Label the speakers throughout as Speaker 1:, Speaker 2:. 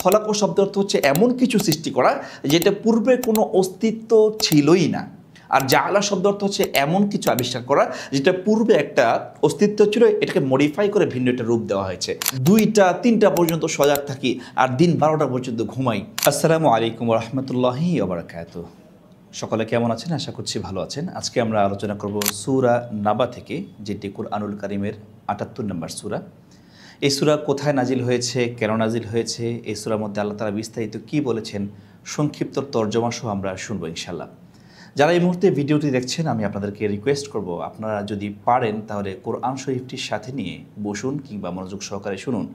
Speaker 1: খলাক শব্দ অর্থ হচ্ছে এমন কিছু সৃষ্টি করা যেটা পূর্বে কোনো অস্তিত্ব ছিলই না। আর জাআলা শব্দ অর্থ হচ্ছে এমন কিছু আবিষ্কার করা যেটা পূর্বে একটা অস্তিত্ব ছিল, এটাকে মডিফাই করে ভিন্ন একটা রূপ দেওয়া হয়েছে। 2টা 3টা পর্যন্ত সজাগ থাকি আর দিন 12টা পর্যন্ত ঘুমাই। আসসালামু আলাইকুম রাহমাতুল্লাহি ওয়া বারাকাতুহু। সকলে কেমন আছেন? আশা করছি ভালো আছেন। আজকে আমরা আলোচনা করব সূরা নাবা থেকে, যেটি কুরআনুল কারীমের 78 নম্বর সূরা। এই সূরা কোথায় নাজিল হয়েছে, কেন নাজিল হয়েছে, এই সূরার মধ্যে আল্লাহ তাআলা বিস্তারিত কী বলেছেন, সংক্ষিপ্ত তর্জমা সহ আমরা শুনবো ইনশাআল্লাহ। যারা এই মুহূর্তে ভিডিওটি দেখছেন, আমি আপনাদেরকে রিকোয়েস্ট করব, আপনারা যদি পারেন তাহলে কোরআন শরীফটির সাথে নিয়ে বসুন কিংবা মনোযোগ সহকারে শুনুন।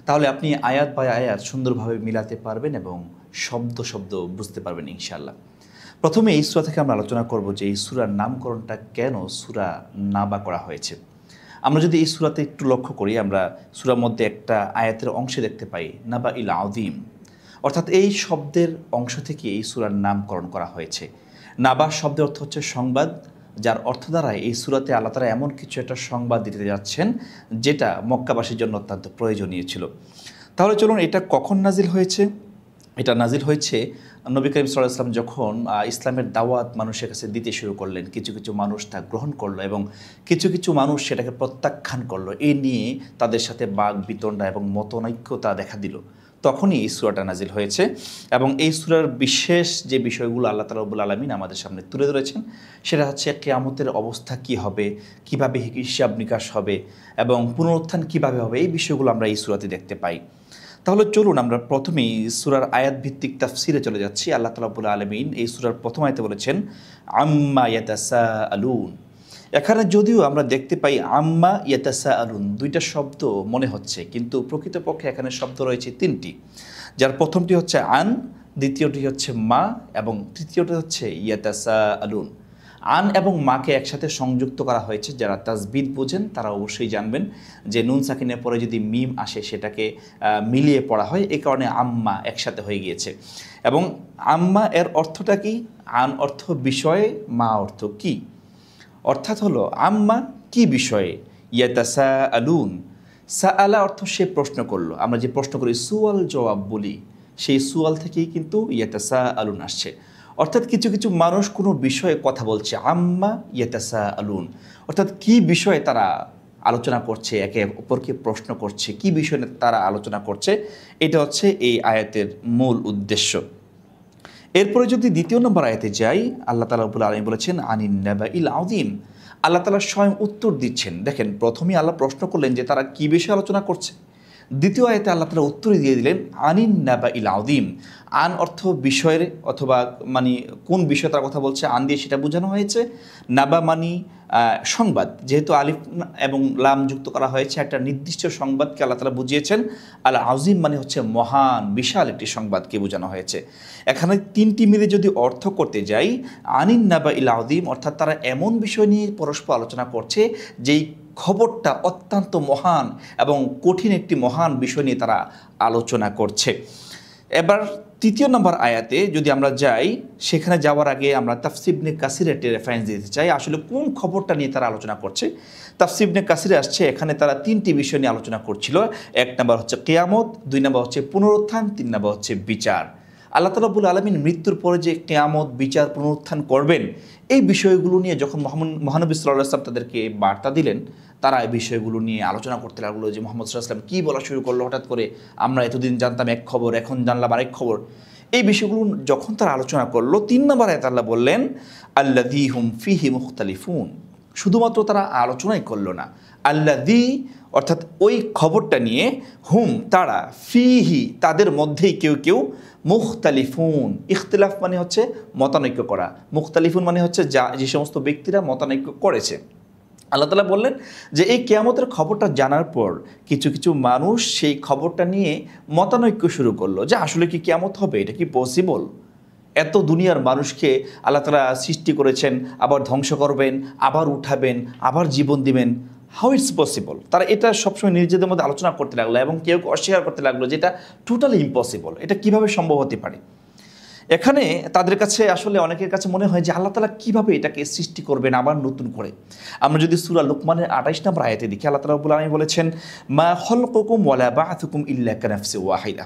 Speaker 1: তাহলে আপনি আয়াত বাই আয়াত সুন্দরভাবে মিলাতে পারবেন এবং শব্দ শব্দ বুঝতে পারবেন ইনশাআল্লাহ। প্রথমে এই সূরা থেকে আমরা আলোচনা করব যে এই সূরার নামকরণটা কেন সূরা নাবা করা হয়েছে। আমরা যদি এই সূরাতে একটু লক্ষ্য করি, আমরা সূরার মধ্যে একটা আয়াতের অংশে দেখতে পাই নাবা ইল আযীম, অর্থাৎ এই শব্দের অংশ থেকে এই সূরার নামকরণ করা হয়েছে। নাবা শব্দের অর্থ হচ্ছে সংবাদ, যার অর্থ দ্বারাই এই সূরাতে আল্লাহ তাআলা এমন কিছু একটা সংবাদ দিতে যাচ্ছেন যেটা মক্কাবাসীর জন্য অত্যন্ত প্রয়োজনীয় ছিল। তাহলে চলুন, এটা কখন নাজিল হয়েছে? এটা নাজিল হয়েছে নবী করিম সাল্লাল্লাহু আলাইহি ওয়াসাল্লাম যখন ইসলামের দাওয়াত মানুষের কাছে দিতে শুরু করলেন। কিছু কিছু মানুষ তা গ্রহণ করলো এবং কিছু কিছু মানুষ সেটাকে প্রত্যাখ্যান করলো। এই নিয়ে তাদের সাথে বাক বিতণ্ডা এবং মতনৈক্যতা দেখা দিল। তখনই এই সূরাটা নাজিল হয়েছে এবং এই সূরার বিশেষ যে বিষয়গুলো আল্লাহ তাআলা রব্বুল আলামিন আমাদের সামনে তুলে ধরেছেন, সেটা হচ্ছে কিয়ামতের অবস্থা কি হবে, কিভাবে হিসাব নিকাশ হবে এবং পুনরুত্থান কিভাবে হবে, এই বিষয়গুলো আমরা এই সূরাতে দেখতে পাই। তাহলে চলুন আমরা প্রথমেই সূরার আয়াত ভিত্তিক তাফসিরে চলে যাচ্ছি। আল্লাহ তাআলা রব্বুল আলামিন এই সূরার প্রথম আয়াতে বলেছেন আম্মা ইয়াতাসাআলুন। এখানে যদিও আমরা দেখতে পাই আম্মা ইয়াতাসাআলুন 2টা শব্দ মনে হচ্ছে, কিন্তু প্রকৃতপক্ষে এখানে শব্দ রয়েছে 3টি, যার প্রথমটি হচ্ছে আন, দ্বিতীয়টি হচ্ছে মা এবং তৃতীয়টি হচ্ছে ইয়াতাসাআলুন। আন এবং মাকে একসাথে সংযুক্ত করা হয়েছে। যারা তাজবিদ বোঝেন তারা অবশ্যই জানবেন যে নুন সাকিনের পরে যদি মিম আসে সেটাকে মিলিয়ে পড়া হয়, এই কারণে আম্মা একসাথে হয়ে গিয়েছে। এবং আম্মা এর অর্থটা কি? আন অর্থ বিষয়ে, মা অর্থ কি, অর্থাৎ হলো আম্মা কি বিষয়ে, ইয়াতাসাআলুন। সাআলা অর্থ সে প্রশ্ন করলো। আমরা যে প্রশ্ন করি সুয়াল জবাব বলি, সেই সুয়াল থেকেই কিন্তু ইয়াতাসাআলুন আসছে। অর্থাৎ কিছু কিছু মানুষ কোনো বিষয়ে কথা বলছে, আম্মা ইয়াতাসাআলুন, অর্থাৎ কি বিষয়ে তারা আলোচনা করছে, একে অপরকে প্রশ্ন করছে, কি বিষয়ে তারা আলোচনা করছে, এটা হচ্ছে এই আয়াতের মূল উদ্দেশ্য। এরপরে যদি দ্বিতীয় নম্বর আয়াতে যাই, আল্লাহ তাআলা রব্বুল আলামিন বলেছেন আনিন নাবাইল আযীম। আল্লাহ তাআলা স্বয়ং উত্তর দিচ্ছেন। দেখেন, প্রথমেই আল্লাহ প্রশ্ন করলেন যে তারা কি বিষয়ে আলোচনা করছে, দ্বিতীয় আয়াতে আল্লাহ তাআলা উত্তরে দিয়ে দিলেন আনিন নাবাইল আযীম। আন অর্থ বিষয়ের, অথবা মানে কোন বিষয়ে তারা কথা বলছে, আন দিয়ে সেটা বোঝানো হয়েছে। নাবা মানি সংবাদ, যেহেতু আলিফ এবং লাম যুক্ত করা হয়েছে, একটা নির্দিষ্ট সংবাদকে আল্লাহ তাআলা বুঝিয়েছেন। আল আযীম মানে হচ্ছে মহান, বিশাল একটি সংবাদকে বোঝানো হয়েছে। এখানে 3টি মিলে যদি অর্থ করতে যাই, আনিন নাবাইল আযীম অর্থাৎ তারা এমন বিষয় নিয়ে পরস্পর আলোচনা করছে যেই খবরটা অত্যন্ত মহান এবং কঠিন একটি মহান বিষয় নিয়ে তারা আলোচনা করছে। এবার তৃতীয় নম্বর আয়াতে যদি আমরা যাই, সেখানে যাওয়ার আগে আমরা তাফসীর ইবনে কাসিরের একটি রেফারেন্স দিতে চাই, আসলে কোন খবরটা নিয়ে তারা আলোচনা করছে। তাফসীর ইবনে কাসিরে আসছে এখানে তারা 3টি বিষয় নিয়ে আলোচনা করছিল। 1 নম্বর হচ্ছে কিয়ামত, 2 নম্বর হচ্ছে পুনরুত্থান, 3 নম্বর হচ্ছে বিচার। আল্লাহ তাআলা রব্বুল আলামিন মৃত্যুর পরে যে কিয়ামত, বিচার, পুনরুত্থান করবেন, এই বিষয়গুলো নিয়ে যখন মহানবী সাল্লাল্লাহু আলাইহি ওয়াসাল্লাম তাদেরকে বার্তা দিলেন, তারা এই বিষয়গুলো নিয়ে আলোচনা করতে লাগলো যে মুহাম্মদ সাল্লাল্লাহু আলাইহি ওয়াসাল্লাম কী বলা শুরু করলো হঠাৎ করে, আমরা এতদিন জানতাম এক খবর, এখন জানলাম আরেক খবর। এই বিষয়গুলো যখন তারা আলোচনা করলো, 3 নম্বর আয়াতে আল্লাহ বললেন আল্লাযী হুম ফীহি মুখতালিফুন। শুধুমাত্র তারা আলোচনাই করলো না, আল্লাযী অর্থাৎ ওই খবরটা নিয়ে, হুম তারা, ফীহি তাদের মধ্যেই কেউ কেউ, মুখতালিফুন ইখতিলাফ মানে হচ্ছে মতানৈক্য করা, মুখতালিফুন মানে হচ্ছে যে সমস্ত ব্যক্তিরা মতানৈক্য করেছে। আল্লাহ তাআলা বললেন যে এই কিয়ামতের খবরটা জানার পর কিছু কিছু মানুষ সেই খবরটা নিয়ে মতানৈক্য শুরু করলো যে আসলে কি কিয়ামত হবে, এটা কি পসিবল? এত দুনিয়ার মানুষকে আল্লাহ তাআলা সৃষ্টি করেছেন, আবার ধ্বংস করবেন, আবার উঠাবেন, আবার জীবন দিবেন, হাউ ইটস পসিবল? তারা এটা সবসময় নিজেদের মধ্যে আলোচনা করতে লাগলো এবং কেউ অস্বীকার করতে লাগলো যে এটা টোটালি ইম্পসিবল, এটা কিভাবে সম্ভব হতে পারে। এখানে তাদের কাছে আসলে অনেকের কাছে মনে হয় যে আল্লাহ তাআলা কীভাবে এটাকে সৃষ্টি করবেন আবার নতুন করে। আমরা যদি সূরা লুকমানের 28 নম্বর আয়াতে দেখি, আল্লাহ তাআলা রব্বুল আলামিন বলেছেন মা খলকুকুম ওয়ালা বা'থুকুম ইল্লা কানাফসিন ওয়াহিদা।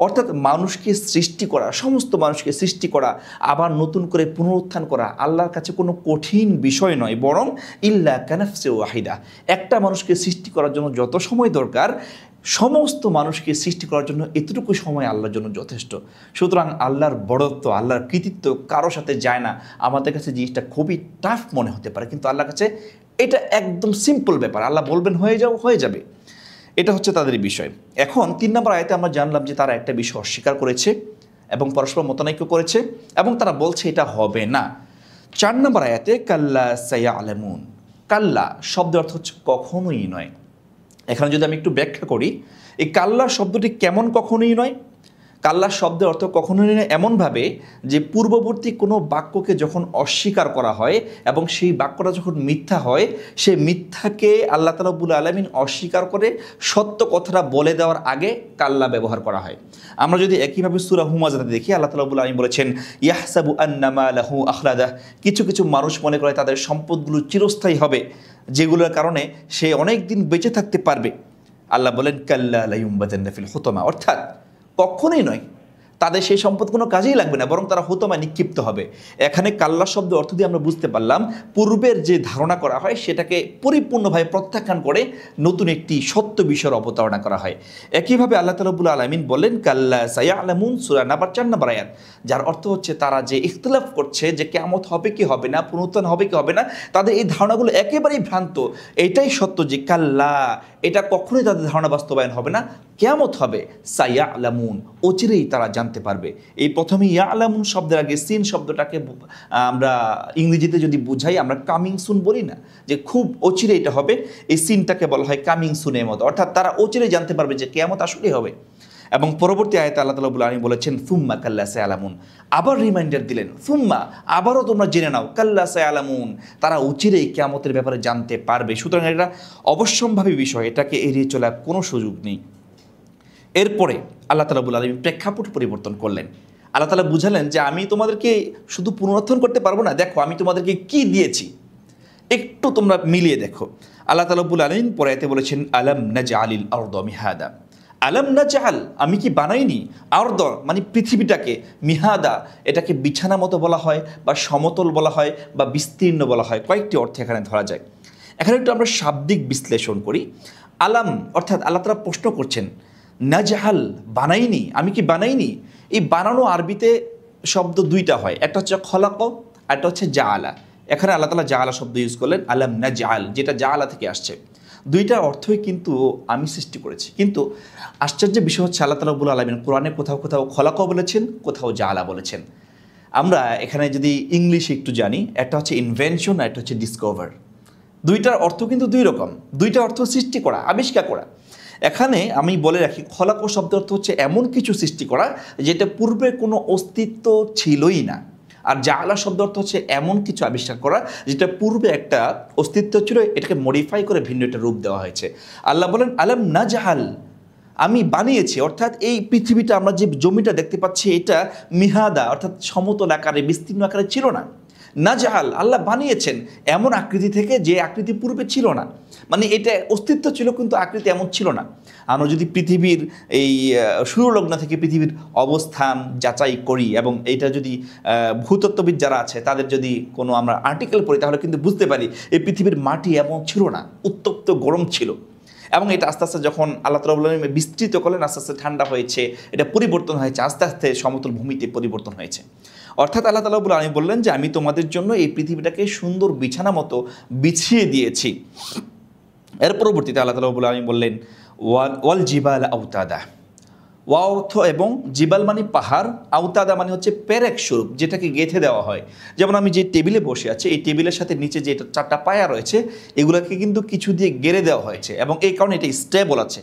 Speaker 1: অর্থাৎ মানুষকে সৃষ্টি করা, সমস্ত মানুষকে সৃষ্টি করা, আবার নতুন করে পুনরুত্থান করা আল্লাহর কাছে কোনো কঠিন বিষয় নয়, বরং ইল্লা কানাফসে ওয়াহিদা, একটা মানুষকে সৃষ্টি করার জন্য যত সময় দরকার সমস্ত মানুষকে সৃষ্টি করার জন্য এতটুকু সময় আল্লাহর জন্য যথেষ্ট। সুতরাং আল্লাহর বড়ত্ব, আল্লাহর কৃতিত্ব কারো সাথে যায় না। আমাদের কাছে জিনিসটা খুবই টাফ মনে হতে পারে, কিন্তু আল্লাহর কাছে এটা একদম সিম্পল ব্যাপার। আল্লাহ বলবেন হয়ে যাও, হয়ে যাবে। এটা হচ্ছে তাদের বিষয়। এখন 3 নম্বর আয়াতে আমরা জানলাম যে তারা একটা বিষয় অস্বীকার করেছে এবং পরস্পর মতানৈক্য করেছে এবং তারা বলছে এটা হবে না। 4 নম্বর আয়াতে কাল্লা সায়ালামুন, কাল্লা শব্দের অর্থ হচ্ছে কখনোই নয়। এখানে যদি আমি একটু ব্যাখ্যা করি, এই কাল্লা শব্দটি কেমন কখনোই নয়? কাল্লা শব্দের অর্থ কখনোই নয় এমনভাবে যে পূর্ববর্তী কোনো বাক্যকে যখন অস্বীকার করা হয় এবং সেই বাক্যটা যখন মিথ্যা হয়, সেই মিথ্যাকে আল্লাহ তাআলা রাব্বুল আলামিন অস্বীকার করে সত্য কথাটা বলে দেওয়ার আগে কাল্লা ব্যবহার করা হয়। আমরা যদি একইভাবে সূরা হুমাযাতে দেখি, আল্লাহ তাআলা রাব্বুল আলামিন বলেছেন ইয়াহসাবু আন্নামা লাহু আখলাদা, কিছু কিছু মানুষ মনে করে তাদের সম্পদগুলো চিরস্থায়ী হবে, যেগুলোর কারণে সে অনেক দিন বেঁচে থাকতে পারবে। আল্লাহ বলেন কাল্লা লা ইউমবাদান্না ফিল হুতামা, অর্থাৎ কখনোই নয়, তাদের সেই সম্পদ কোনো কাজেই লাগবে না, বরং তারা হুতামায় নিক্ষিপ্ত হবে। এখানে কাল্লা শব্দ অর্থ দিয়ে আমরা বুঝতে পারলাম পূর্বের যে ধারণা করা হয় সেটাকে পরিপূর্ণভাবে প্রত্যাখ্যান করে নতুন একটি সত্য বিষয়ের অবতারণা করা হয়। একইভাবে আল্লাহ তাআলা রাব্বুল আলামিন বলেন কাল্লা সায়ালামুন, সূরা নাবার 4 নম্বর আয়াত, যার অর্থ হচ্ছে তারা যে ইখতিলাফ করছে যে কিয়ামত হবে কি হবে না, পুনরুত্থান হবে কি হবে না, তাদের এই ধারণাগুলো একেবারেই ভ্রান্ত। এটাই সত্য যে কাল্লা, এটা কখনোই তাদের ধারণা বাস্তবায়ন হবে না। কিয়ামত হবে, সায়ালামুন, অচিরেই তারা জানতে পারবে। এই প্রথমে ইয়ালামুন শব্দের আগে সিন শব্দটাকে আমরা ইংরেজিতে যদি বুঝাই, আমরা কামিং সুন বলি না, যে খুব অচিরে এটা হবে, এই সিনটাকে বলা হয় কামিং সুনের মতো, অর্থাৎ তারা অচিরেই জানতে পারবে যে কিয়ামত আসলেই হবে। এবং পরবর্তী আয়াতে আল্লাহ তাআলা রাব্বুল আলামিন বলেছেন সুম্মা কাল্লা সায়ালামুন, আবার রিমাইন্ডার দিলেন সুম্মা, আবারও তোমরা জেনে নাও কাল্লা সায়ালামুন, তারা অচিরেই কিয়ামতের ব্যাপারে জানতে পারবে। সুতরাং এটা অবশ্যম্ভাবী বিষয়, এটাকে এড়িয়ে চলার কোনো সুযোগ নেই। এরপরে আল্লাহ তাআলা রাব্বুল আলামিন প্রেক্ষাপট পরিবর্তন করলেন। আল্লাহ তাআলা বুঝালেন যে আমি তোমাদেরকে শুধু পুনরুত্থান করতে পারবো না, দেখো আমি তোমাদেরকে কি দিয়েছি, একটু তোমরা মিলিয়ে দেখো। আল্লাহ তাআলা রাব্বুল আলামিন পরে এতে বলেছেন আলাম নাজআলিল আরদা মিহাদা, আলাম নাজআল, আমি কি বানাইনি, আরদ মানে পৃথিবীটাকে, মিহাদা এটাকে বিছানা মতো বলা হয় বা সমতল বলা হয় বা বিস্তীর্ণ বলা হয়, কয়েকটি অর্থে এখানে ধরা যায়। এখানে একটু আমরা শাব্দিক বিশ্লেষণ করি। আলাম অর্থাৎ আল্লাহ তাআলা প্রশ্ন করছেন, নাজআল বানাইনি, আমি কি বানাইনি। এই বানানো আরবিতে শব্দ দুইটা হয়, একটা হচ্ছে খলাক আর একটা হচ্ছে জাআলা। এখানে আল্লাহ তাআলা জাআলা শব্দ ইউজ করলেন, আলাম নাজআল, যেটা জাআলা থেকে আসছে। দুইটার অর্থই কিন্তু আমি সৃষ্টি করেছি। কিন্তু আশ্চর্যের বিষয় হচ্ছে আল্লাহ তাআলা রাব্বুল আলামিন কোরআনে কোথাও কোথাও খলাক বলেছেন, কোথাও জাআলা বলেছেন। আমরা এখানে যদি ইংলিশে একটু জানি, একটা হচ্ছে ইনভেনশন আর একটা হচ্ছে ডিসকভার। দুইটার অর্থ কিন্তু দুই রকম, দুইটা অর্থ সৃষ্টি করা, আবিষ্কার করা। এখানে আমি বলে রাখি খলাক শব্দের অর্থ হচ্ছে এমন কিছু সৃষ্টি করা যেটা পূর্বে কোনো অস্তিত্ব ছিলই না। আর জাআলা শব্দ অর্থ হচ্ছে এমন কিছু আবিষ্কার করা যেটা পূর্বে একটা অস্তিত্ব ছিল, এটাকে মডিফাই করে ভিন্ন একটা রূপ দেওয়া হয়েছে। আল্লাহ বলেন আলাম নাজআল, আমি বানিয়েছি, অর্থাৎ এই পৃথিবীটা আমরা যে জমিটা দেখতে পাচ্ছি এটা মিহাদা অর্থাৎ সমতল আকারে বিস্তীর্ণ আকারে ছিল না। নাজআল আল্লাহ বানিয়েছেন এমন আকৃতি থেকে যে আকৃতি পূর্বে ছিল না, মানে এটা অস্তিত্ব ছিল কিন্তু আকৃতি এমন ছিল না। আমরা যদি পৃথিবীর এই সূর্যলগ্ন থেকে পৃথিবীর অবস্থান যাচাই করি এবং এইটা যদি ভূতত্ত্ববিদ যারা আছে তাদের যদি কোনো আমরা আর্টিকেল পড়ি, তাহলে কিন্তু বুঝতে পারি এই পৃথিবীর মাটি এমন ছিল না, উত্তপ্ত গরম ছিল। এবং এটা আস্তে আস্তে যখন আল্লাহ তাআলা বিস্তৃত করলেন, আস্তে আস্তে ঠান্ডা হয়েছে, এটা পরিবর্তন হয়েছে, আস্তে আস্তে সমতল ভূমিতে পরিবর্তন হয়েছে। অর্থাৎ আল্লাহ তাআলা রাব্বুল আলামিন বললেন যে আমি তোমাদের জন্য এই পৃথিবীটাকে সুন্দর বিছানা মতো বিছিয়ে দিয়েছি। এর পরবর্তীতে আল্লাহ তাআলা রাব্বুল আলামিন বললেন ওয়াল জিবাল আওতাদা, ওয়ার্থ এবং জিবাল মানে পাহাড়, আওতাদা মানে হচ্ছে পেরেক স্বরূপ, যেটাকে গেঁথে দেওয়া হয়। যেমন আমি যে টেবিলে বসে আছি, এই টেবিলের সাথে নিচে যে 4টা পায়া রয়েছে, এগুলোকে কিন্তু কিছু দিয়ে গেড়ে দেওয়া হয়েছে এবং এই কারণে এটা স্টেবল আছে,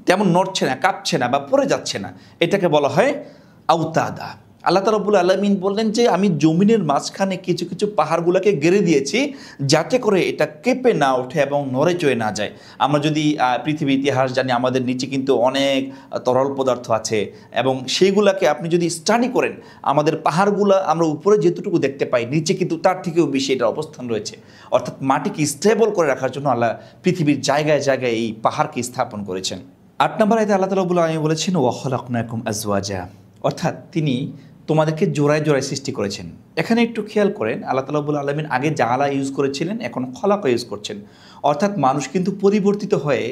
Speaker 1: তেমন নড়ছে না, কাঁপছে না বা পড়ে যাচ্ছে না, এটাকে বলা হয় আওতাদা। আল্লাহ তাআলা রাব্বুল আলামিন বললেন যে আমি জমিনের মাঝখানে কিছু কিছু পাহাড়গুলোকে গেড়ে দিয়েছি যাতে করে এটা কেঁপে না ওঠে এবং নড়ে চড়ে না যায়। আমরা যদি পৃথিবীর ইতিহাস জানি, আমাদের নিচে কিন্তু অনেক তরল পদার্থ আছে এবং সেইগুলোকে আপনি যদি স্টাডি করেন, আমাদের পাহাড়গুলো আমরা উপরে যেটুকু দেখতে পাই, নিচে কিন্তু তার থেকেও বেশি এটার অবস্থান রয়েছে। অর্থাৎ মাটিকে স্টেবল করে রাখার জন্য আল্লাহ পৃথিবীর জায়গায় জায়গায় এই পাহাড়কে স্থাপন করেছেন। 8 নম্বর আয়াতে আল্লাহ তাআলা রাব্বুল আলামিন বলেছেন ওয়া খালাকনাকুম আজওয়াজা, অর্থাৎ তিনি তোমাদেরকে জোড়ায় জোড়ায় সৃষ্টি করেছেন। এখানে একটু খেয়াল করেন, আল্লাহ তাআলা রাব্বুল আলামিন আগে জাআলা ইউজ করেছিলেন, এখন খলাকা ইউজ করছেন। অর্থাৎ মানুষ কিন্তু পরিবর্তিত হয়ে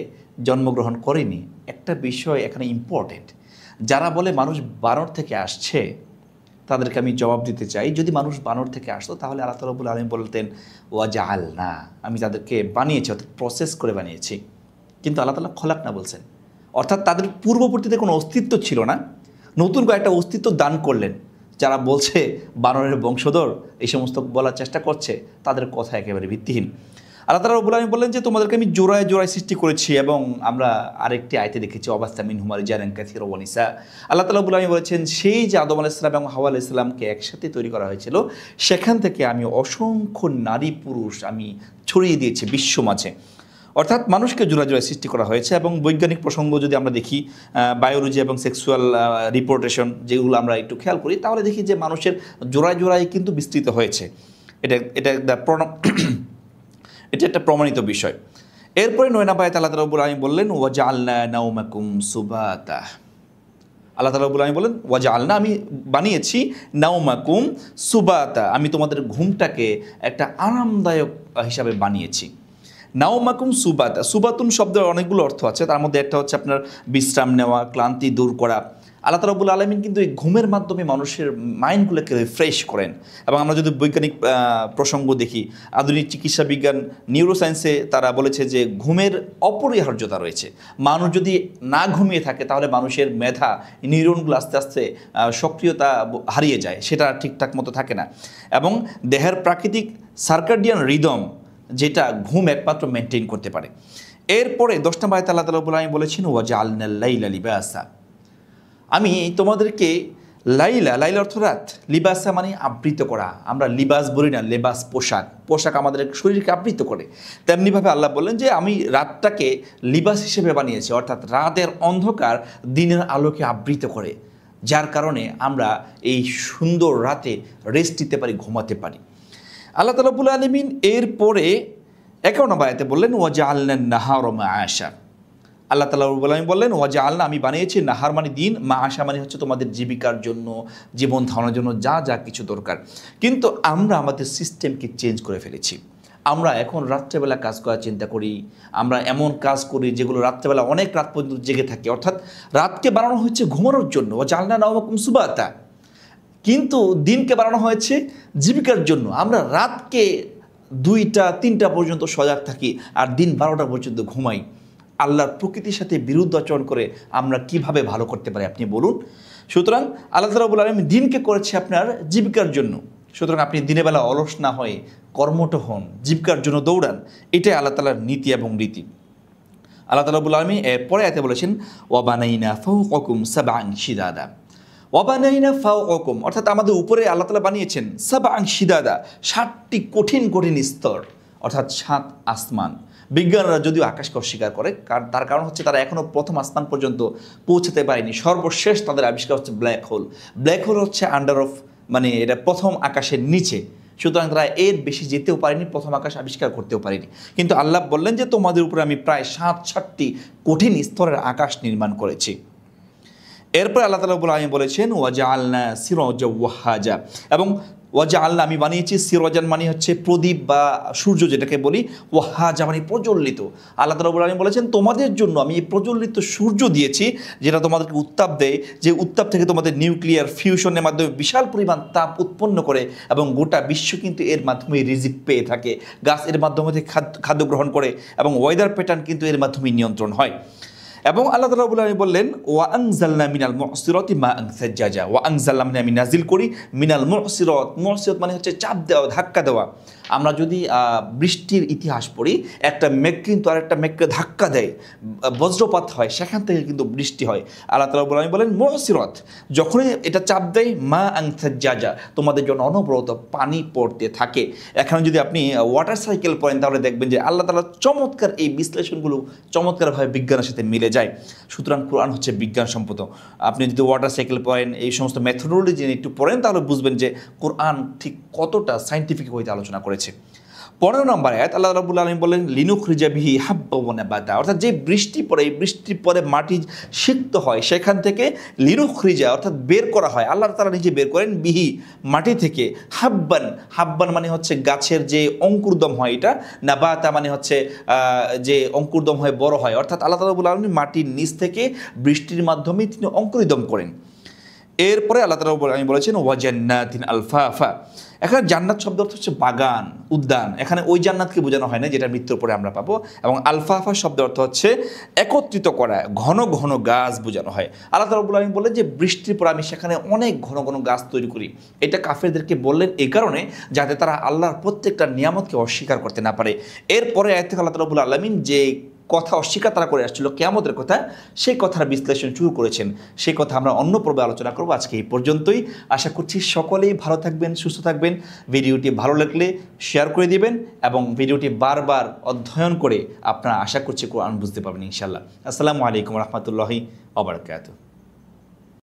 Speaker 1: জন্মগ্রহণ করেনি। একটা বিষয় এখানে ইম্পর্টেন্ট, যারা বলে মানুষ বানর থেকে আসছে তাদেরকে আমি জবাব দিতে চাই, যদি মানুষ বানর থেকে আসতো তাহলে আল্লাহ তাআলা রাব্বুল আলামিন বলতেন ওয়া জাআলনা, আমি তাদেরকে বানিয়েছি, অর্থাৎ প্রসেস করে বানিয়েছি। কিন্তু আল্লাহ তাআলা খলাকনা বলছেন, অর্থাৎ তাদের পূর্ববর্তীতে কোনো অস্তিত্ব ছিল না, নতুন করে একটা অস্তিত্ব দান করলেন। যারা বলছে বানরের বংশধর এই সমস্ত বলার চেষ্টা করছে, তাদের কথা একেবারে ভিত্তিহীন। আল্লাহ তাআলা রাব্বুল আলামিন বললেন যে তোমাদেরকে আমি জোড়ায় জোড়ায় সৃষ্টি করেছি। এবং আমরা আরেকটি আয়াতে দেখেছি অবাস্তা মিনহুমা রিজালান কাসীরা ওয়া নিসা, আল্লাহ তাআলা রাব্বুল আলামিন বলেছেন সেই যে আদম আলাইহিস সালাম এবং হাওয়া আলাইহিস সালামকে একসাথে তৈরি করা হয়েছিল, সেখান থেকে আমি অসংখ্য নারী পুরুষ আমি ছড়িয়ে দিয়েছি বিশ্ব মাঝে। অর্থাৎ মানুষকে জোড়া জোড়ায় সৃষ্টি করা হয়েছে। এবং বৈজ্ঞানিক প্রসঙ্গ যদি আমরা দেখি, বায়োলজি এবং সেক্সুয়াল রিপোর্টেশন যেগুলো আমরা একটু খেয়াল করি, তাহলে দেখি যে মানুষের জোড়ায় জোড়ায় কিন্তু বিস্তৃত হয়েছে। এটা এটা এটা একটা প্রমাণিত বিষয়। এরপরে 9 নম্বর আয়াতে আল্লাহ তাআলা রাব্বুল আলামিন বললেন ওয়া জাআলনা নাওমাকুম সুবাতা, আল্লাহ তাআলা রাব্বুল আলামিন বলেন ওয়া জাআলনা, আমি বানিয়েছি নাওমাকুম সুবাতা, আমি তোমাদের ঘুমটাকে একটা আরামদায়ক হিসাবে বানিয়েছি। নাওমাকুম সুবাতা, সুবাতুন শব্দের অনেকগুলো অর্থ আছে, তার মধ্যে একটা হচ্ছে আপনার বিশ্রাম নেওয়া, ক্লান্তি দূর করা। আল্লাহ তাআলা রাব্বুল আলামিন কিন্তু এই ঘুমের মাধ্যমে মানুষের মাইন্ডগুলোকে রিফ্রেশ করেন। এবং আমরা যদি বৈজ্ঞানিক প্রসঙ্গ দেখি, আধুনিক চিকিৎসা বিজ্ঞান নিউরোসায়েন্সে তারা বলেছে যে ঘুমের অপরিহার্যতা রয়েছে। মানুষ যদি না ঘুমিয়ে থাকে তাহলে মানুষের মেধা, নিউরনগুলো আস্তে আস্তে সক্রিয়তা হারিয়ে যায়, সেটা ঠিকঠাক মতো থাকে না। এবং দেহের প্রাকৃতিক সার্কাডিয়ান রিদম, যেটা ঘুম একমাত্র মেনটেন করতে পারে। এরপরে 10 নম্বর আয়াতে আল্লাহ তাআলা রাব্বুল আলামিন বলেছেন ওয়া জাআলনাল লাইলা লিবাসা, আমি তোমাদেরকে লাইলা, লাইলা অর্থ রাত, লিবাসা মানে আবৃত করা। আমরা লিবাস বলি না, লেবাস পোশাক, পোশাক আমাদের শরীরকে আবৃত করে। তেমনিভাবে আল্লাহ বললেন যে আমি রাতটাকে লিবাস হিসেবে বানিয়েছি, অর্থাৎ রাতের অন্ধকার দিনের আলোকে আবৃত করে, যার কারণে আমরা এই সুন্দর রাতে রেস্ট নিতে পারি, ঘুমাতে পারি। আল্লাহ তাআলা রাব্বুল আলামিন এরপরে 51 নম্বর আয়াতে বললেন ওয়া জাআলনান নাহারা মাআশা, আল্লাহ তাআলা রাব্বুল আলামিন বললেন ওয়া জাআলনা, আমি বানিয়েছি নাহার মানে দিন, মাআশা মানে হচ্ছে তোমাদের জীবিকার জন্য, জীবন ধারণের জন্য যা যা কিছু দরকার। কিন্তু আমরা আমাদের সিস্টেমকে চেঞ্জ করে ফেলেছি। আমরা এখন রাত্রেবেলা কাজ করার চিন্তা করি, আমরা এমন কাজ করি যেগুলো রাত্রেবেলা অনেক রাত পর্যন্ত জেগে থাকি। অর্থাৎ রাতকে বানানো হয়েছে ঘুমানোর জন্য, ওয়া জাআলনা নাওমাকুম সুবাতা, কিন্তু দিনকে বানানো হয়েছে জীবিকার জন্য। আমরা রাতকে 2টা 3টা পর্যন্ত সজাগ থাকি আর দিন 12টা পর্যন্ত ঘুমাই। আল্লাহর প্রকৃতির সাথে বিরুদ্ধ আচরণ করে আমরা কিভাবে ভালো করতে পারি আপনি বলুন? সুতরাং আল্লাহ রাব্বুল আলামিন দিনকে করেছে আপনার জীবিকার জন্য। সুতরাং আপনি দিনের বেলা অলস না হয়ে কর্মঠ হন, জীবিকার জন্য দৌড়ান। এটাই আল্লাহ তাআলার নীতি এবং রীতি। আল্লাহ রাব্বুল আলামিন এরপরে আয়াতে বলেছেন ওয়া বানাইনা ফাওকাকুম সাবআন শিদাদা, ওয়াবানাইনা ফাওকাকুম, অর্থাৎ আমাদের উপরে আল্লাহ তাআলা বানিয়েছেন সাবআন শিদাদা, 7টি কঠিন কঠিন স্তর, অর্থাৎ 7 আসমান। বিজ্ঞানরা যদিও আকাশকে অস্বীকার করে, তার কারণ হচ্ছে তারা এখনও প্রথম আসমান পর্যন্ত পৌঁছাতে পারেনি। সর্বশেষ তাদের আবিষ্কার হচ্ছে ব্ল্যাক হোল। ব্ল্যাক হোল হচ্ছে আন্ডার অফ, মানে এটা প্রথম আকাশের নিচে। সুতরাং তারা এর বেশি যেতেও পারেনি, প্রথম আকাশ আবিষ্কার করতেও পারেনি। কিন্তু আল্লাহ বললেন যে তোমাদের উপরে আমি প্রায় 7টি কঠিন স্তরের আকাশ নির্মাণ করেছি। এরপর আল্লাহ তাআলা রাব্বুল আলামিন বলেছেন ওয়া জাআলনা সিরাজা ওয়াহাজা, এবং ওয়া জাআলনা, আমি বানিয়েছি, সিরাজান মানে হচ্ছে প্রদীপ বা সূর্য যেটাকে বলি, ওয়াহাজা মানে প্রজ্বলিত। আল্লাহ তাআলা রাব্বুল আলামিন বলেছেন তোমাদের জন্য আমি এই প্রজ্বলিত সূর্য দিয়েছি, যেটা তোমাদেরকে উত্তাপ দেয়, যে উত্তাপ থেকে তোমাদের নিউক্লিয়ার ফিউশনের মাধ্যমে বিশাল পরিমাণ তাপ উৎপন্ন করে, এবং গোটা বিশ্ব কিন্তু এর মাধ্যমে রিজিক পেয়ে থাকে। গাছ এর মাধ্যমে খাদ্য গ্রহণ করে, এবং ওয়েদার প্যাটার্ন কিন্তু এর মাধ্যমে নিয়ন্ত্রণ হয়। এবং আল্লাহ তাআলা রাব্বুল আলামিন বললেন ওয়া আনজালনা মিনাল মুসিরাতি মাআন সাজ্জাজা, ওয়া আনজালনা মানে আমি নাজিল করি, মিনাল মুসিরাত, মুসিরাত মানে হচ্ছে চাপ দেওয়া, ধাক্কা দেওয়া। আমরা যদি বৃষ্টির ইতিহাস পড়ি, একটা মেঘ কিন্তু আরেকটা মেঘকে ধাক্কা দেয়, বজ্রপাত হয়, সেখান থেকে কিন্তু বৃষ্টি হয়। আল্লাহ তাআলা রাব্বুল আলামিন বলেন মুসিরাত, যখনই এটা চাপ দেয় মাআন সাজ্জাজা, তোমাদের জন্য অনবরত পানি পড়তে থাকে। এখানে যদি আপনি ওয়াটার সাইকেল পড়েন তাহলে দেখবেন যে আল্লাহ তাআলা চমৎকার এই বিশ্লেষণগুলো চমৎকারভাবে বিজ্ঞানের সাথে মিলে যায়। সুতরাং কোরআন হচ্ছে বিজ্ঞানসম্মত। আপনি যদি ওয়াটার সাইকেল পড়েন, এই সমস্ত মেথোডোলজি একটু পড়েন, তাহলে বুঝবেন যে কোরআন ঠিক কতটা সায়েন্টিফিক হইতে আলোচনা করেছে। 15 নম্বর আয়াত আল্লাহ রাব্বুল আলামিন বলেন লিনুখরিজা বিহি হাব্বা ওয়া নাবাতা, অর্থাৎ যে বৃষ্টি পড়ে এই বৃষ্টির পরে মাটি সিক্ত হয় সেখান থেকে লিনুখরিজা অর্থাৎ বের করা হয়, আল্লাহ তাআলা নিজে বের করেন বিহি মাটি থেকে হাব্বান, হাব্বান মানে হচ্ছে গাছের যে অঙ্কুরদম হয় এটা, নাবাতা মানে হচ্ছে যে অঙ্কুরদম হয়ে বড় হয়, অর্থাৎ আল্লাহ রাব্বুল আলামিন মাটির নিচ থেকে বৃষ্টির মাধ্যমে তিনি অঙ্কুরিদম করেন। এরপরে আল্লাহ তাআলা আমি বলেছেন ওয়া জান্নাতিন আলফাফা, এখানে জান্নাত শব্দ অর্থ হচ্ছে বাগান, উদ্যান। এখানে ওই জান্নাতকে বোঝানো হয় না যেটা মৃত্যুর পরে আমরা পাবো। এবং আলফাফা শব্দ অর্থ হচ্ছে একত্রিত করা, ঘন ঘন গাছ বোঝানো হয়। আল্লাহ তাআলা বলেন বলেন যে বৃষ্টির পর আমি সেখানে অনেক ঘন ঘন গাছ তৈরি করি। এটা কাফেরদেরকে বললেন এই কারণে যাতে তারা আল্লাহর প্রত্যেকটা নিয়ামতকে অস্বীকার করতে না পারে। এরপরে আয়াত থেকে আল্লাহ রাব্বুল আলামিন যে কথা অস্বীকার তারা করে আসছিল কিয়ামতের কথা, সেই কথার বিশ্লেষণ শুরু করেছেন। সেই কথা আমরা অন্য পর্বে আলোচনা করব। আজকে এই পর্যন্তই। আশা করছি সকলেই ভালো থাকবেন, সুস্থ থাকবেন। ভিডিওটি ভালো লাগলে শেয়ার করে দিবেন এবং ভিডিওটি বারবার অধ্যয়ন করে আপনারা আশা করছি কোরআন বুঝতে পারবেন ইনশাআল্লাহ। আসসালামু আলাইকুম রহমতুল্লাহি ওয়া বারাকাতুহু।